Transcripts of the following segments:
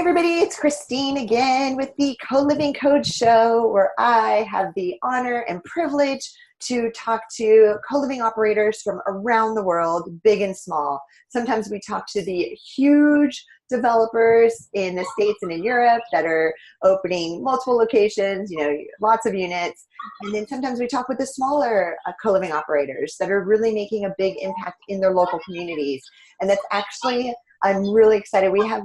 everybody, it's Christine again with the Co-Living Code Show, where I have the honor and privilege to talk to co-living operators from around the world, big and small. Sometimes we talk to the huge developers in the States and in Europe that are opening multiple locations, lots of units. And then sometimes we talk with the smaller co-living operators that are really making a big impact in their local communities. And that's actually, I'm really excited. We have,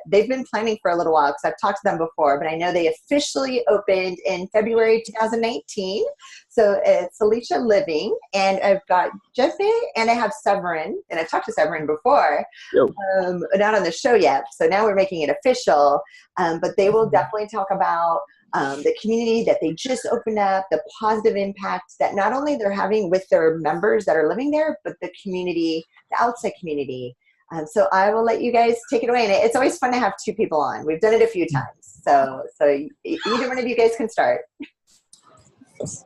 they've been planning for a little while because I've talked to them before, but I know they officially opened in February 2019. So it's Cilicia Living, and I've got Jeppe and I have Severin, and I've talked to Severin before, not on the show yet. So now we're making it official, but they will definitely talk about the community that they just opened up, the positive impact that not only they're having with their members that are living there, but the community, the outside community. So I will let you guys take it away. And it's always fun to have two people on. We've done it a few times. So either one of you guys can start.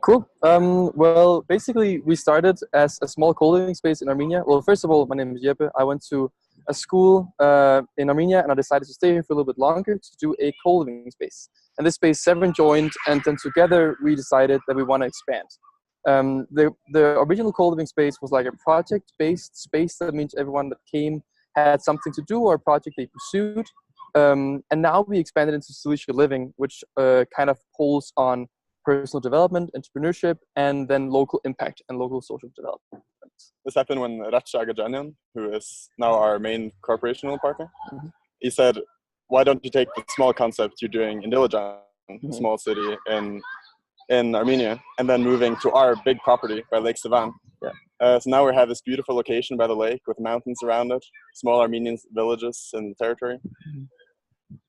Cool. Well, basically, we started as a small co-living space in Armenia. Well, first of all, my name is Jeppe. I went to a school in Armenia, and I decided to stay here for a little bit longer to do a co-living space. And this space, Severin joined, and then together we decided that we want to expand. The original co-living space was like a project-based space. That means everyone that came had something to do or a project they pursued. And now we expanded into Cilicia Living, which kind of pulls on personal development, entrepreneurship, and then local impact and local social development. This happened when Hrachya Aghajanyan, who is now our main corporational partner, he said, why don't you take the small concept you're doing in Dilijan, a small city in Armenia, and then moving to our big property by Lake Severin. So now we have this beautiful location by the lake with mountains around it, small Armenian villages in the territory.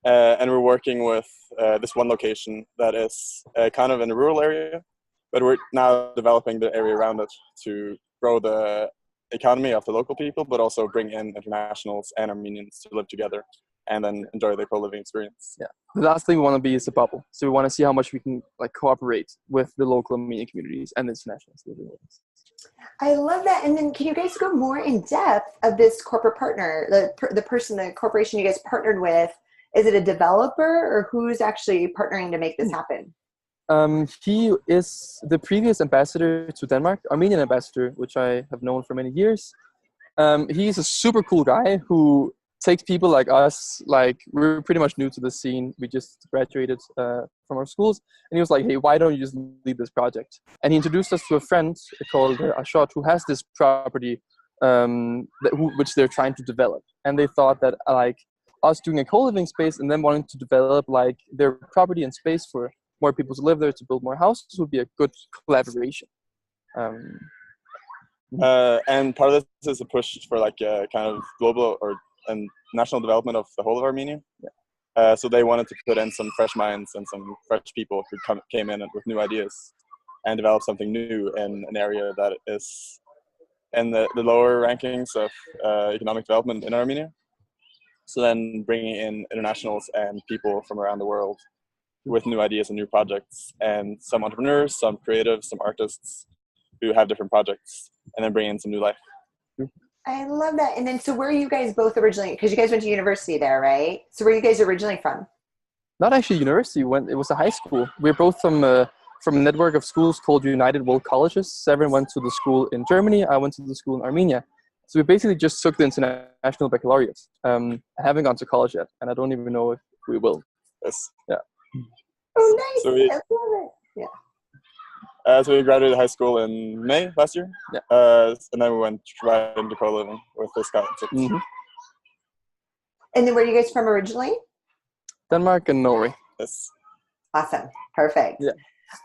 And we're working with this one location that is kind of in a rural area, but we're now developing the area around it to grow the economy of the local people, but also bring in internationals and Armenians to live together and then enjoy their co-living experience. Yeah. The last thing we want to be is a bubble. So we want to see how much we can cooperate with the local Armenian communities and the internationals living with us. I love that. And then can you guys go more in depth of this corporate partner, the person, the corporation you guys partnered with? Is it a developer or who's actually partnering to make this happen? He is the previous ambassador to Denmark, Armenian ambassador, which I have known for many years. He's a super cool guy who takes people like us, we're pretty much new to the scene. We just graduated from our schools. And he was like, hey, why don't you just lead this project? And he introduced us to a friend called Ashot, who has this property which they're trying to develop. And they thought that us doing a co-living space and then wanting to develop their property and space for more people to live there, to build more houses would be a good collaboration. And part of this is a push for a kind of global and national development of the whole of Armenia. So they wanted to put in some fresh minds and some fresh people who came in with new ideas and develop something new in an area that is in the lower rankings of economic development in Armenia. So then bringing in internationals and people from around the world with new ideas and new projects, and some entrepreneurs, some creatives, some artists who have different projects, and then bring in some new life. I love that. And then, so where are you guys both originally? Because you guys went to university there, right? So where are you guys originally from? Not actually university. It was a high school. We're both from a network of schools called United World Colleges. Severin went to the school in Germany. I went to the school in Armenia. So we basically just took the international baccalaureate. I haven't gone to college yet, and I don't even know if we will. Yes. Yeah. Oh, nice. I love it. Yeah. So we graduated high school in May last year. Yeah. And then we went right into co-living with this concept. And then where are you guys from originally? Denmark and Norway. Yes. Awesome. Perfect. Yeah.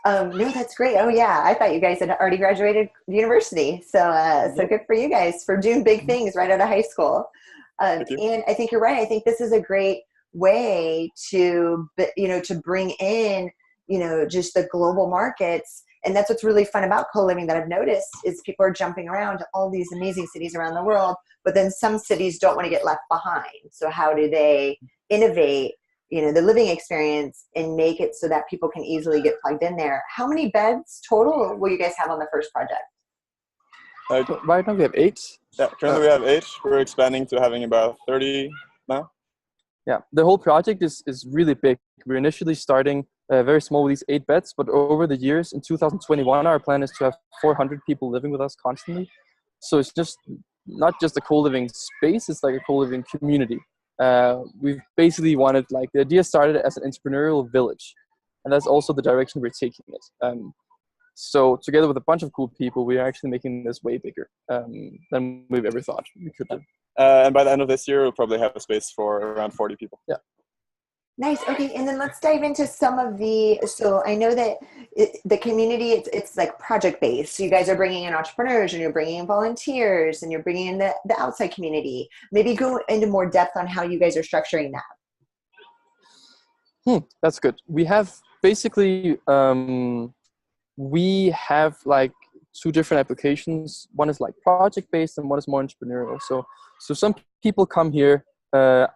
No, that's great. Oh yeah. I thought you guys had already graduated university. So good for you guys for doing big things right out of high school. And I think you're right. I think this is a great way to bring in, just the global markets. And that's what's really fun about co-living that I've noticed is people are jumping around to all these amazing cities around the world, but then some cities don't want to get left behind. So how do they innovate, the living experience and make it so that people can easily get plugged in there? How many beds total will you guys have on the first project? Right now we have 8. Yeah, currently we have 8. We're expanding to having about 30 now. Yeah, the whole project is really big. We're initially starting very small with these 8 beds, but over the years, in 2021, our plan is to have 400 people living with us constantly. So it's just not just a co-living space, it's like a co-living community. We've basically wanted, like, the idea started as an entrepreneurial village, and that's also the direction we're taking it. So together with a bunch of cool people, we are actually making this way bigger than we've ever thought we could do. And by the end of this year, we'll probably have a space for around 40 people. Yeah. Nice. Okay, and then let's dive into some of the. So I know that the community, it's like project based. So you guys are bringing in entrepreneurs, and you're bringing in volunteers, and you're bringing in the outside community. Maybe go into more depth on how you guys are structuring that. That's good. We have basically we have like 2 different applications. One is like project based, and one is more entrepreneurial. So some people come here.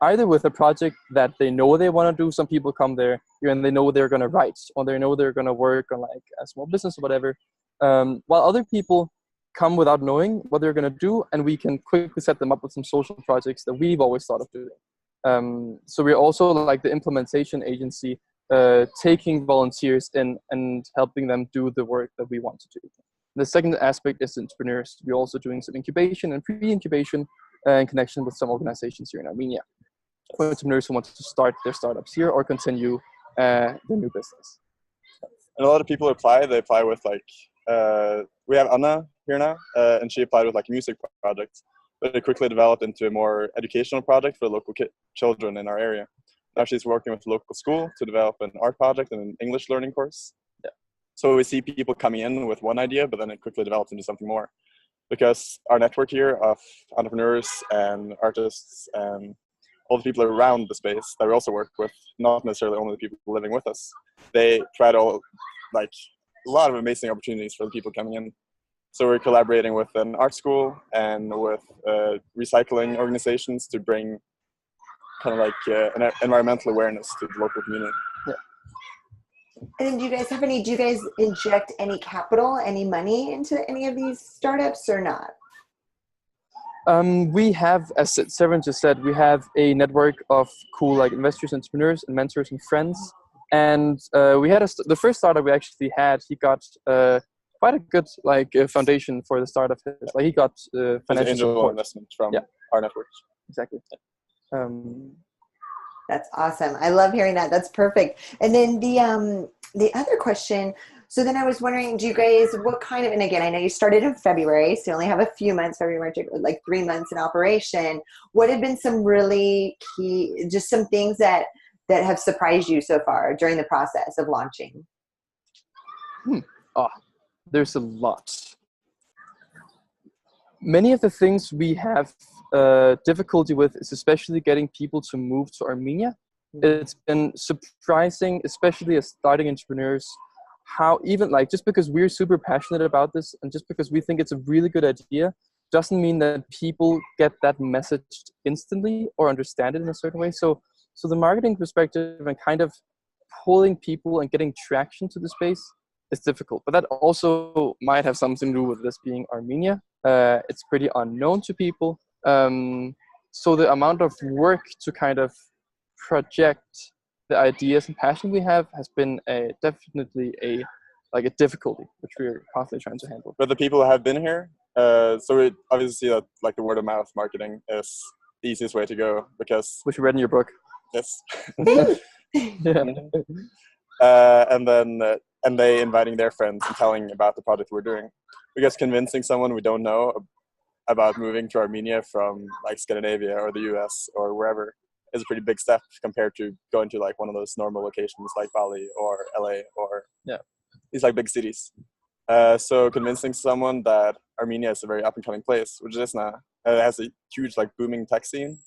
Either with a project that they know they want to do. Some people come there and they know they're going to write, or they know they're going to work on like a small business or whatever. While other people come without knowing what they're going to do, and we can quickly set them up with some social projects that we've always thought of doing. So we're also like the implementation agency, taking volunteers in and helping them do the work that we want to do. The second aspect is entrepreneurs. We're also doing some incubation and pre-incubation in connection with some organizations here in Armenia, for entrepreneurs who want to start their startups here or continue their new business. And a lot of people apply. They apply with like, we have Anna here now, and she applied with like a music project, but it quickly developed into a more educational project for local children in our area. Now she's working with the local school to develop an art project and an English learning course. Yeah. So we see people coming in with one idea, but then it quickly develops into something more. Because our network here of entrepreneurs and artists and all the people around the space that we also work with, not necessarily only the people living with us, they try to like a lot of amazing opportunities for the people coming in. So we're collaborating with an art school and with recycling organizations to bring kind of like an environmental awareness to the local community. Yeah. And then do you guys inject any capital, any money into any of these startups or not? We have, as Severin just said, we have a network of cool like investors, entrepreneurs, and mentors and friends. And we had the first startup we actually had, he got quite a good like foundation for the startup. Like he got financial angel support. Investment from our network. Exactly. That's awesome. I love hearing that. That's perfect. And then the other question, so then I was wondering, do you guys, what kind of, and again, I know you started in February, so you only have a few months, February, March, like 3 months in operation. What have been some really key, just some things that have surprised you so far during the process of launching? There's a lot. Many of the things we have difficulty with is especially getting people to move to Armenia. It's been surprising, especially as starting entrepreneurs, how even like just because we're super passionate about this and just because we think it's a really good idea doesn't mean that people get that message instantly or understand it in a certain way. So the marketing perspective and kind of pulling people and getting traction to the space is difficult. But that also might have something to do with this being Armenia. It's pretty unknown to people. So the amount of work to kind of project the ideas and passion we have has been definitely a difficulty, which we're constantly trying to handle. But the people who have been here, so we obviously see that like the word of mouth marketing is the easiest way to go because which you read in your book. Yes. Yeah. And they inviting their friends and telling about the project we're doing. Because convincing someone we don't know about moving to Armenia from like Scandinavia or the US or wherever is a pretty big step compared to going to like one of those normal locations like Bali or LA or these like big cities. So convincing someone that Armenia is a very up and coming place, which it is now. It has a huge like booming tech scene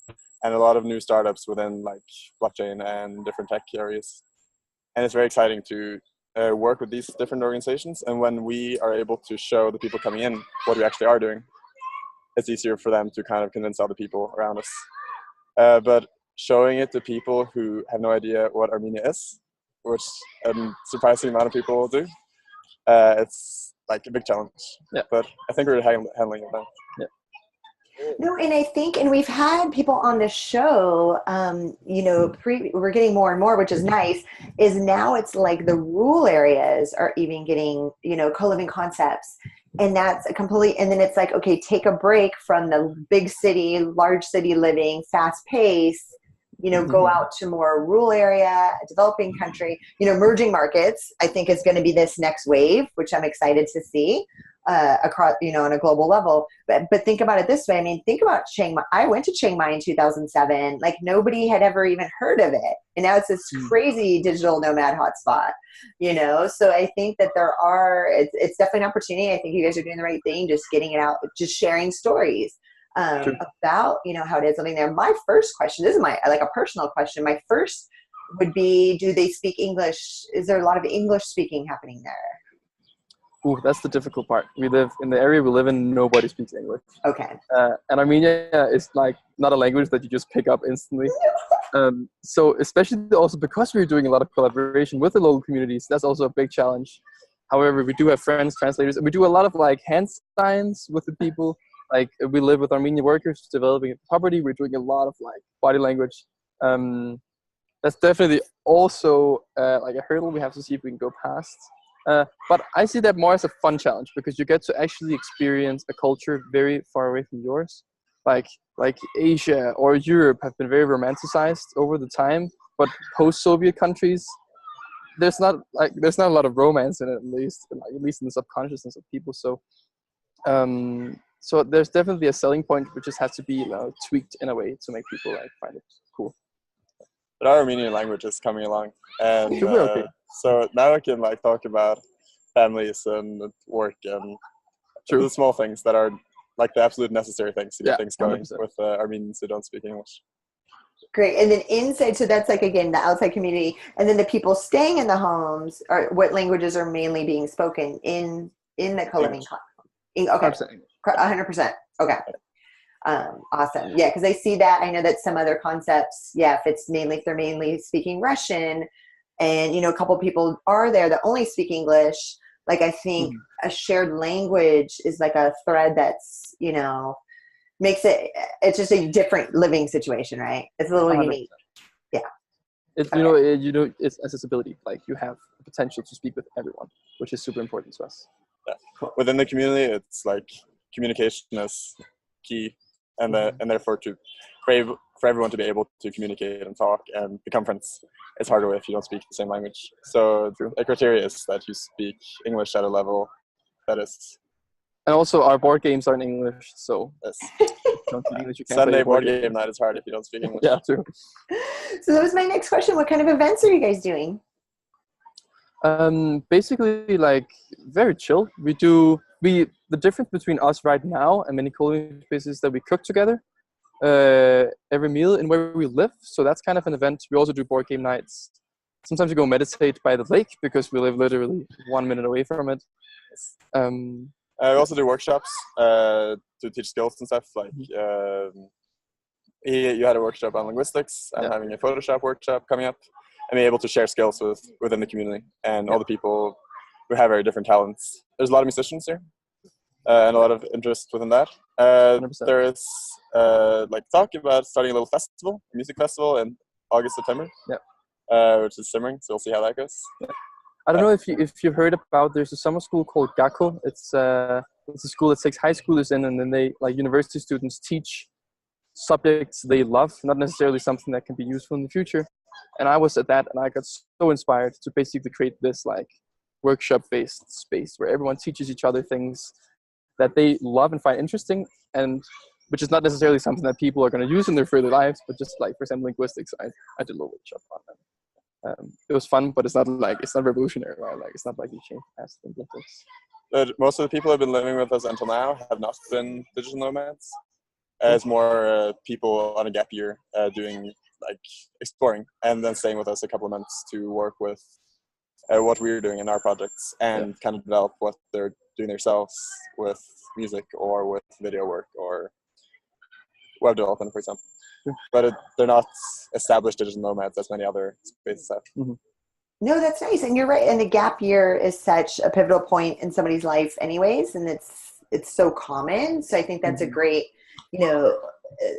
and a lot of new startups within like blockchain and different tech areas. And it's very exciting to work with these different organizations. And when we are able to show the people coming in what we actually are doing, it's easier for them to kind of convince other people around us. But showing it to people who have no idea what Armenia is, which a surprising amount of people will do, it's like a big challenge. Yeah. But I think we're handling it now. Yeah. No, and I think, and we've had people on the show, we're getting more and more, which is nice, is now it's like the rural areas are even getting, co-living concepts. And that's a complete, and then it's like, okay, take a break from the big city, large city living, fast pace, go out to more rural area, developing country, emerging markets, I think is going to be this next wave, which I'm excited to see across, on a global level. But think about it this way. I mean, think about Chiang Mai. I went to Chiang Mai in 2007. Like nobody had ever even heard of it. And now it's this crazy digital nomad hotspot, So I think that it's definitely an opportunity. I think you guys are doing the right thing, just getting it out, just sharing stories. About how it is living there. My first question, this is a personal question. My first would be, do they speak English? Is there a lot of English speaking happening there? Ooh, that's the difficult part. We live in the area we live in. Nobody speaks English. Okay. And Armenia is like not a language that you just pick up instantly. So especially also because we're doing a lot of collaboration with the local communities, that's also a big challenge. However, we do have friends, translators, and we do a lot of like hand signs with the people. Like we live with Armenian workers developing property. We're doing a lot of like body language. That's definitely also like a hurdle we have to see if we can go past. But I see that more as a fun challenge because you get to actually experience a culture very far away from yours. Like Asia or Europe have been very romanticized over the time, but post-Soviet countries, there's not a lot of romance in it, at least in the subconsciousness of people. So there's definitely a selling point, which just has to be tweaked in a way to make people like find it cool. But our Armenian language is coming along, and okay. So now I can like talk about families and work and the small things that are like the absolute necessary things to get things going 100%. With Armenians who don't speak English. Great. And then inside, so that's like, again, the outside community, and then the people staying in the homes, what languages are mainly being spoken in the co-living? Okay. 100%. Okay. Awesome. Yeah. Cause I see that. I know that some other concepts, if they're mainly speaking Russian and, a couple of people are there that only speak English. Like I think a shared language is like a thread that's, makes it's just a different living situation, right? It's a little 100%. Unique. Yeah. It's, it's accessibility. Like you have the potential to speak with everyone, which is super important to us. Yeah. Cool. Within the community, it's like communication is key, and therefore for everyone to be able to communicate and talk and become friends, it's harder if you don't speak the same language. So the criteria is that you speak English at a level that is. And also, our board games are in English, so yes. Don't speak English, you can't Sunday board game night is hard if you don't speak English. Yeah, true. So that was my next question. What kind of events are you guys doing? Basically, like very chill. The difference between us right now and many co-living spaces is that we cook together every meal in where we live. So that's kind of an event. We also do board game nights. Sometimes we go meditate by the lake because we live literally 1 minute away from it. We also do workshops to teach skills and stuff. Like you had a workshop on linguistics. I'm having a Photoshop workshop coming up. And be able to share skills within the community and all the people who have very different talents. There's a lot of musicians here and a lot of interest within that. There is talk about starting a little festival, a music festival in August, September, which is simmering. So we'll see how that goes. Yeah. I don't know if you've heard about. There's a summer school called GACO. It's a school that takes high schoolers in, and then they university students teach subjects they love, not necessarily something that can be useful in the future. And I was at that, and I got so inspired to basically create this like workshop-based space where everyone teaches each other things that they love and find interesting, and which is not necessarily something that people are going to use in their further lives, but just like, for example, linguistics. I did a little workshop on that. It was fun, but it's not revolutionary, right? Like it's not like you change past linguistics. But most of the people who have been living with us until now have not been digital nomads. It's more people on a gap year doing like exploring and then staying with us a couple of months to work with what we're doing in our projects and kind of develop what they're doing themselves with music or with video work or web development, for example. But they're not established digital nomads as many other spaces have. Mm-hmm. No, that's nice. And you're right. And the gap year is such a pivotal point in somebody's life anyways. And it's it's so common. So I think that's a great, you know,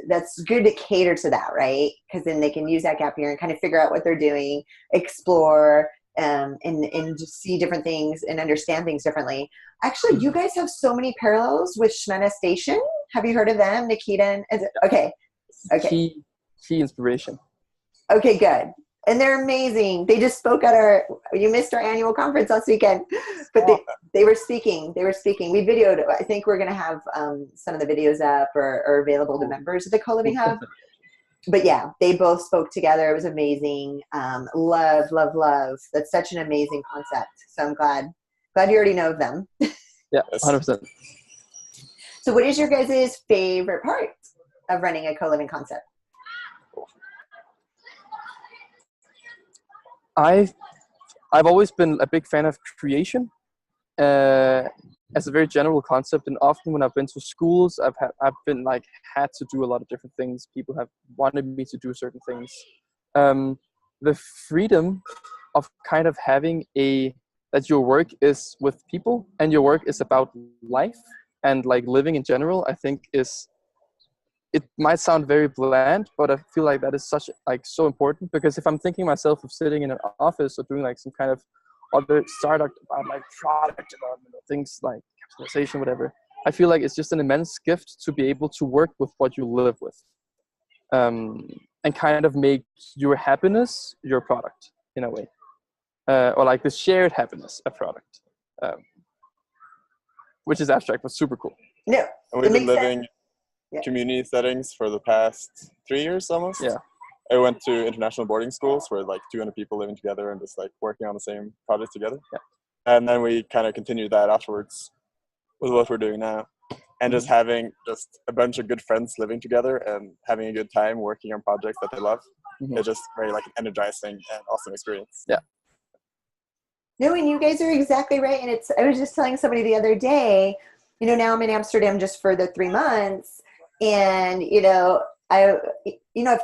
that's good to cater to that, right? Because then they can use that gap year and kind of figure out what they're doing, explore, and just see different things and understand things differently. Actually, you guys have so many parallels with Shmena Station. Have you heard of them, Nikita? Okay. Key inspiration. Okay, good. And they're amazing. They just spoke at you missed our annual conference last weekend, but they were speaking. We videoed, I think we're going to have some of the videos up or available to members of the Coliving Hub. But yeah, they both spoke together. It was amazing. Love. That's such an amazing concept. So I'm glad you already know of them. Yeah, 100%. So what is your guys' favorite part of running a co-living concept? I've always been a big fan of creation as a very general concept, and often when I've been to schools, I've been like had to do a lot of different things. People have wanted me to do certain things. The freedom of kind of having that your work is with people and your work is about life and like living in general, I think it might sound very bland, but I feel like that is so important, because if I'm thinking myself of sitting in an office or doing like some kind of other startup about like product development or things like capitalization, whatever, I feel like it's just an immense gift to be able to work with what you live with, and kind of make your happiness your product in a way, or like the shared happiness a product, which is abstract but super cool. No, and we've been living community settings for the past 3 years almost. Yeah. I went to international boarding schools where like 200 people living together and just like working on the same project together. Yeah. And then we kind of continued that afterwards with what we're doing now. And just having just a bunch of good friends living together and having a good time working on projects that they love. It's just very like an energizing and awesome experience. Yeah. No, and you guys are exactly right. And I was just telling somebody the other day, you know, now I'm in Amsterdam just for the 3 months. And, you know, I've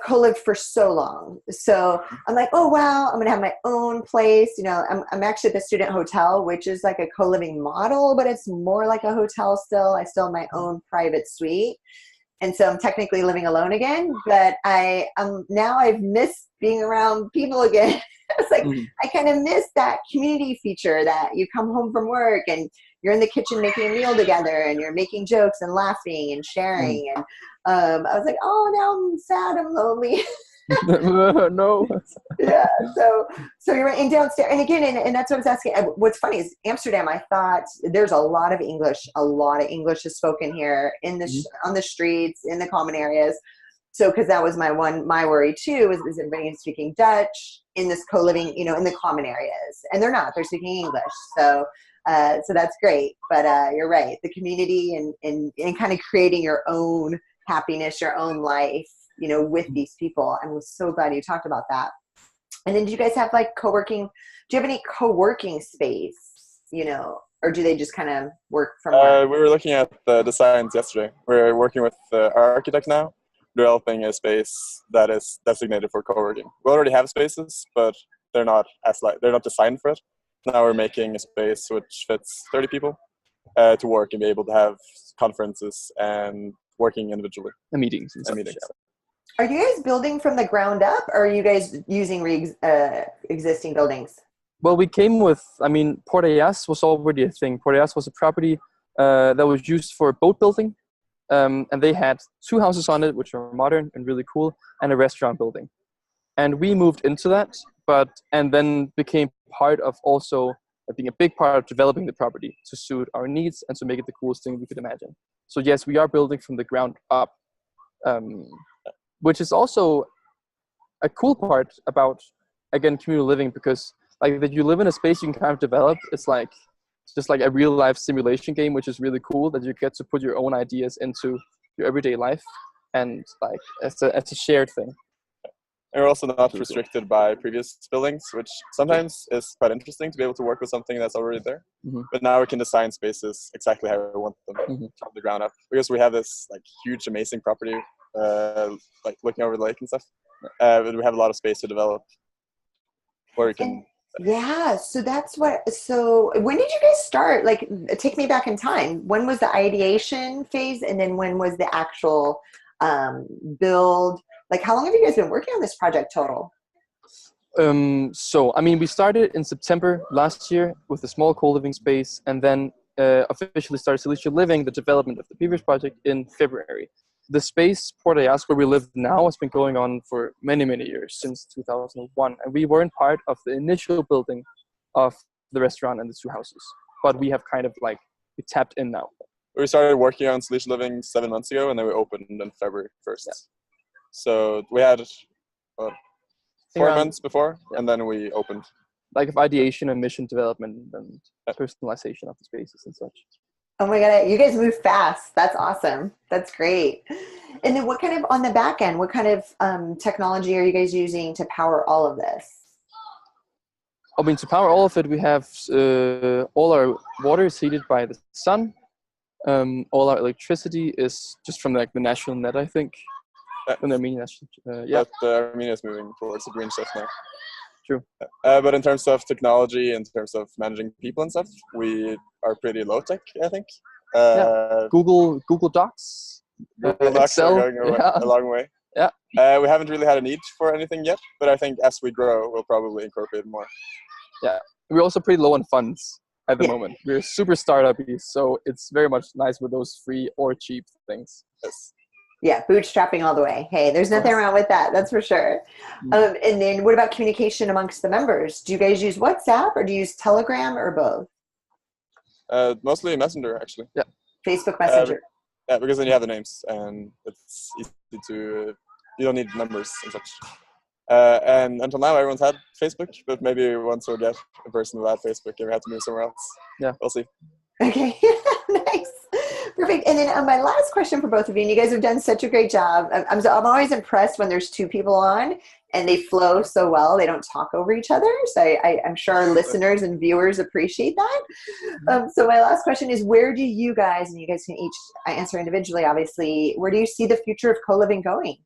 co-lived for so long. So I'm like, oh, wow, I'm going to have my own place. You know, I'm actually at the student hotel, which is like a co-living model, but it's more like a hotel still. I still have my own private suite. And so I'm technically living alone again, but now I've missed being around people again. It's like, I kind of miss that community feature that you come home from work and you're in the kitchen making a meal together and you're making jokes and laughing and sharing. And I was like, oh, now I'm sad, I'm lonely. No. Yeah. So you're right. And downstairs, and again, and that's what I was asking. What's funny is Amsterdam, I thought there's a lot of English is spoken here on the streets, in the common areas. So, because that was my worry too, is everybody speaking Dutch in this co-living, you know, in the common areas, and they're speaking English. So that's great. But you're right, the community and kind of creating your own happiness, your own life, you know, with these people. I was so glad you talked about that. And then do you guys have like co-working? Do you have any co-working space, you know, or do they just kind of work from work? We were looking at the designs yesterday. We're working with our architect now, developing a space that is designated for co-working. We already have spaces, but they're not designed for it. Now we're making a space which fits 30 people to work and be able to have conferences and working individually. And meetings. Are you guys building from the ground up, or are you guys using existing buildings? Well, we came with, Port Ayas was already a thing. Port Ayas was a property that was used for boat building. And they had 2 houses on it, which are modern and really cool, and a restaurant building. And we moved into that, and then became part of also being a big part of developing the property to suit our needs and to make it the coolest thing we could imagine. So yes, we are building from the ground up, which is also a cool part about, again, community living, because like that you live in a space you can kind of develop. It's just like a real life simulation game, which is really cool, that you get to put your own ideas into your everyday life, and like it's a shared thing. And we're also not restricted by previous buildings, which sometimes is quite interesting to be able to work with something that's already there. But now we can design spaces exactly how we want them from the ground up, because we have this like huge, amazing property, like looking over the lake and stuff. But we have a lot of space to develop, where we can Yeah, so that's what, so when did you guys start? Like, take me back in time. When was the ideation phase, and then when was the actual um, build? Like, how long have you guys been working on this project total? So, I mean, we started in September last year with a small co-living space, and then officially started Cilicia Living, the development of the previous project, in February. The space, Port Ayas, where we live now, has been going on for many, many years, since 2001. And we weren't part of the initial building of the restaurant and the two houses. But we have kind of like, we tapped in now. We started working on Cilicia Living 7 months ago, and then we opened on February 1st. Yeah. So we had 4 months before, and then we opened. Like of ideation and mission development and personalization of the spaces and such. Oh my God, you guys move fast. That's awesome. That's great. And then what kind of, on the back end, what kind of technology are you guys using to power all of this? I mean, to power all of it, we have all our water is heated by the sun. All our electricity is just from like the national net, I think. From the Armenian national, yeah. But Armenia is moving towards the green shift now. True. But in terms of technology, in terms of managing people and stuff, we are pretty low tech, I think. Google Docs. Google Docs Excel, are going a long way. Yeah. We haven't really had a need for anything yet, but I think as we grow, we'll probably incorporate more. Yeah. We're also pretty low on funds at the moment. We're super startup-y, so it's very much nice with those free or cheap things. Yes. Yeah, bootstrapping all the way. Hey, there's nothing wrong with that. That's for sure. And then what about communication amongst the members? Do you guys use WhatsApp or do you use Telegram or both? Mostly Messenger, actually. Yeah. Facebook Messenger. Yeah, because then you have the names and it's easy to, you don't need numbers and such. And until now, everyone's had Facebook, but maybe once we'll get a person without Facebook and we have to move somewhere else. Yeah. We'll see. Okay, nice. Perfect. And then my last question for both of you, and you guys have done such a great job. I'm always impressed when there's two people on and they flow so well. They don't talk over each other. So I'm sure our listeners and viewers appreciate that. So my last question is, where do you guys, and you guys can each answer individually, obviously, where do you see the future of co-living going?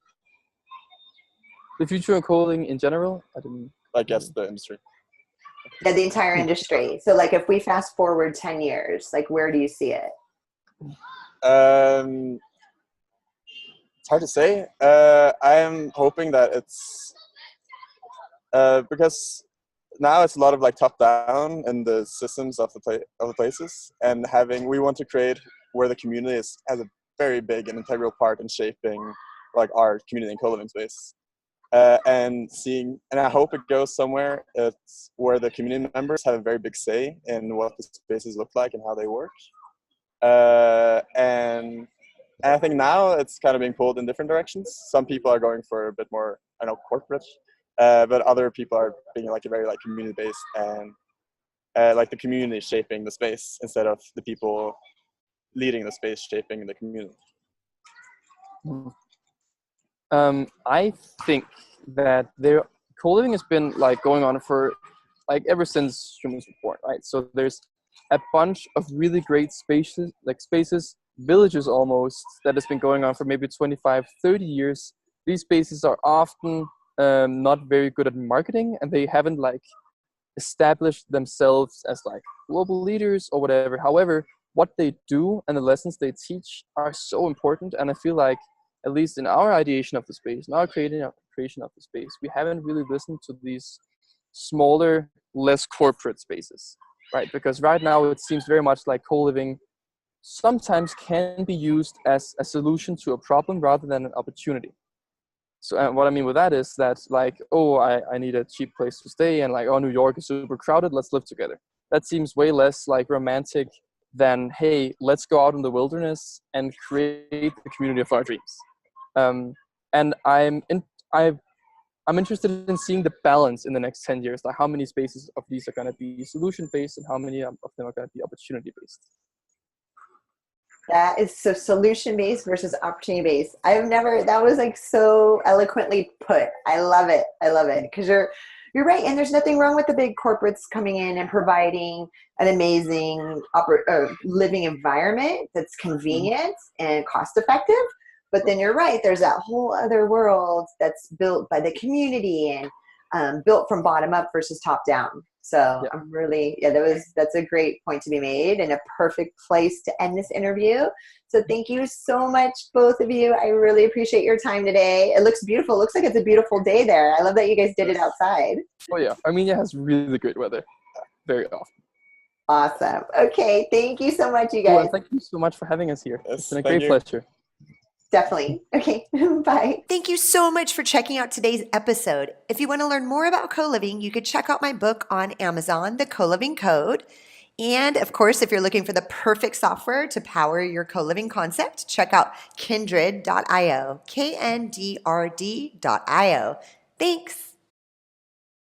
The future of co-living in general? I guess the industry. Yeah, the entire industry. So like if we fast forward 10 years, like where do you see it? It's hard to say. I am hoping that it's because now it's a lot of like top down in the systems of the places, and we want to create where the community has a very big and integral part in shaping like our community and co-living space. And I hope it goes somewhere it's where the community members have a very big say in what the spaces look like and how they work. And I think now it's kind of being pulled in different directions. Some people are going for a bit more, corporate, but other people are being like a very like community-based and like the community shaping the space instead of the people leading the space shaping the community. I think that co-living has been like going on for like ever since humans were born, right? So there's a bunch of really great spaces, villages almost, that has been going on for maybe 25, 30 years. These spaces are often not very good at marketing, and they haven't like established themselves as like global leaders or whatever. However, what they do and the lessons they teach are so important, and I feel like at least in our ideation of the space, in our creation of the space, we haven't really listened to these smaller, less corporate spaces, right? Because right now it seems very much like co-living sometimes can be used as a solution to a problem rather than an opportunity. So what I mean with that is that like, oh, I need a cheap place to stay, and like, oh, New York is super crowded, let's live together. That seems way less like romantic than, hey, let's go out in the wilderness and create the community of our dreams. And I'm interested in seeing the balance in the next 10 years, like how many spaces of these are going to be solution-based and how many of them are going to be opportunity-based. That is so solution-based versus opportunity-based. That was like so eloquently put. I love it. Because you're right. And there's nothing wrong with the big corporates coming in and providing an amazing living environment that's convenient and cost-effective. But then you're right, there's that whole other world that's built by the community and built from bottom up versus top down. So Yeah. I'm really, that's a great point to be made and a perfect place to end this interview. So thank you so much, both of you. I really appreciate your time today. It looks beautiful. It looks like it's a beautiful day there. I love that you guys did it outside. Oh yeah, Armenia has really great weather, very often. Awesome. Okay. Thank you so much, you Well, guys. thank you so much for having us here. Yes, It's been a thank great you. pleasure. Definitely. Okay. Bye. Thank you so much for checking out today's episode. If you want to learn more about co-living, you could check out my book on Amazon, The Co-Living Code. And of course, if you're looking for the perfect software to power your co-living concept, check out kindred.io, KNDRD.io. Thanks.